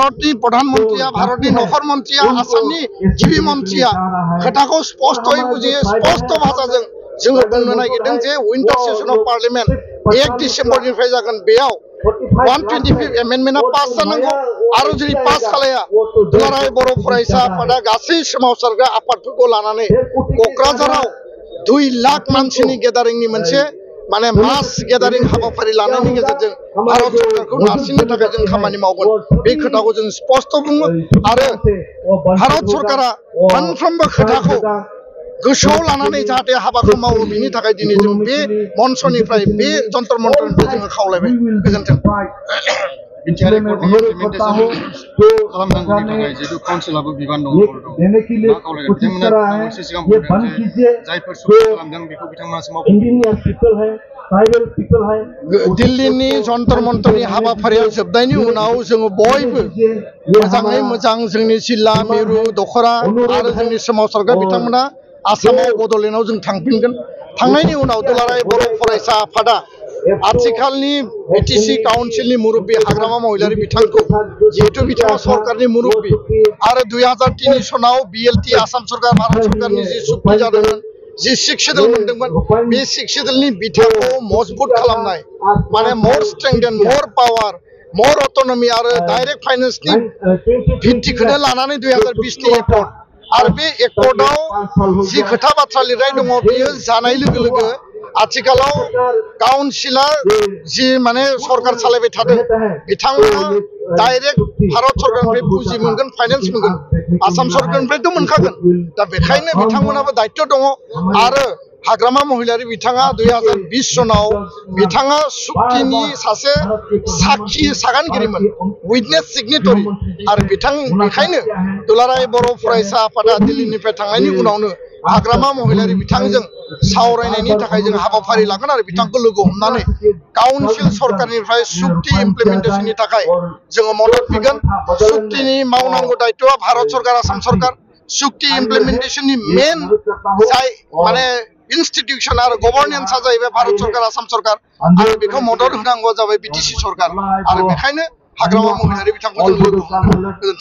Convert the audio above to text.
भारतनि प्रधानमंत्रिया भारतनि नखर मंत्रिया आसामनि गिबि मंत्रिया खोथाखौ स्पष्टयै बुजियो स्पष्ट भाषाजों जोङो बुंनो नागिरदों जे विंटार सेशन अफ पार्लियामेंट 1 डिसेम्बरनिफ्राय जागोन बेयाव 125 एमेन्डमेन्टआ पास जानांगौ आरो जुदि पास खालाया दुलाराय बर' फरायसा आफादा गासै सोमावसारग्रा आफादफोरखौ लानानै क'क्राझाराव 2 लाख मानसिनि गेदारिंनि मोनसे माने मास गेदारिं हाबाफारि लानायनि गेजेरजों भारत सरकारखौ नारसिननो थाखाय जों खामानि मावगोन बे खोथाखौ जों स्पष्ट बुङो आरो भारत सरकारा मोनफ्रोमबो खोथाखौ गोसोआव लानानै जाहाथे हाबाखौ मावो बिनि थाखाय दिनै जों बे मन्चनिफ्राय बे जन्तर मन्त्रनिफ्राय जोङो खावलायबाय गोजोन्थों बिटिआर एकर्डनि इमप्लिमेन्टेसन खालामनांगौनि थाखाय जिहेतु काउन्सिलाबो बिबान दङ मा खावलायगोन बिथांमोना मोनसे सिगां बुंदों जे जायफोर सुबुं खालामदों बेखौ बिथांमोनासो मावगोन दिल्लीनि जन्तर मन्तरनि हाबाफारिया जोबनायनि उनाव जोङो बयबो मोजाङै मोजां जोंनि जिल्ला मिरु दखरा आरो जोंनि सोमावसारग्रा बिथांमोना आसामाव बड'लेण्डआव जों थांफिनगोन थांनायनि उनाव दुलाराय बर' फरायसा आफादा आथिखालनि बिटिसि काउन्सिलनि मुरब्बी हाग्रामा महिलारि बिथांखौ जिहेतु बिथाङा सरकारनि मुरब्बी आरो 2003 सनाव बिएलटि आसाम सरकार भारत सरकारनि जि सुक्ति जादोंमोन जि 6 शेड्यूल मोनदोंमोन बे 6 शेड्यूलनि बिथाखौ मजबुत खालामनाय माने मोर स्ट्रेंथेन मोर पावार मोर अट'नमी आरो डाइरेक्ट फाइनेन्सनि भित्तिखौनो लानानै 2020 नि एकर्ड आरो बे एकर्डआव जि खोथा बाथ्रा लिरनाय दङ बेयो जानाय लोगो लोगो आथिखालाव काउन्सिला जि माने सरकार सालायबाय थादों बिथांमोना डाइरेक्ट भारत सरकारनिफ्राय पुंजी मोनगोन फाइनेन्स मोनगोन आसाम सरकारनिफ्रायथ' मोनखागोन दा बेखायनो बिथांमोनाबो दायित्व दङ आरो हाग्रामा महिलारि बिथाङा 2020 सनाव बिथाङा सुक्तिनि सासे साखि सागानगिरिमोन उइटनेस सिगनेटरि आरो बेखायनो दुलाराय बर' फरायसा आफादा दिल्लीनिफ्राय थांनायनि उनावनो हाग्रामा महिलारि बिथांजों सावरायनायनि थाखाय जों हाबाफारि लागोन आरो बिथांखौ लोगो हमनानै काउन्सिल सरकारनिफ्राय सुक्ति इमप्लिमेन्टेसननि थाखाय जोङो मदद बिगोन सुक्तिनि मावनांगौ दायित्वआ भारत सरकार आसाम सरकार सुक्ति इमप्लिमेन्टेसननि मेन जाय माने इन्स्टिट्यूशन आरो गभर्नेन्सआ जाहैबाय भारत सरकार आसाम सरकार आरो बेखौ मदद होनांगौआ जाबाय बिटिसि सरकार आरो बेखायनो हाग्रामा महिलारि बिथांखौ जों लोगो हमगोन।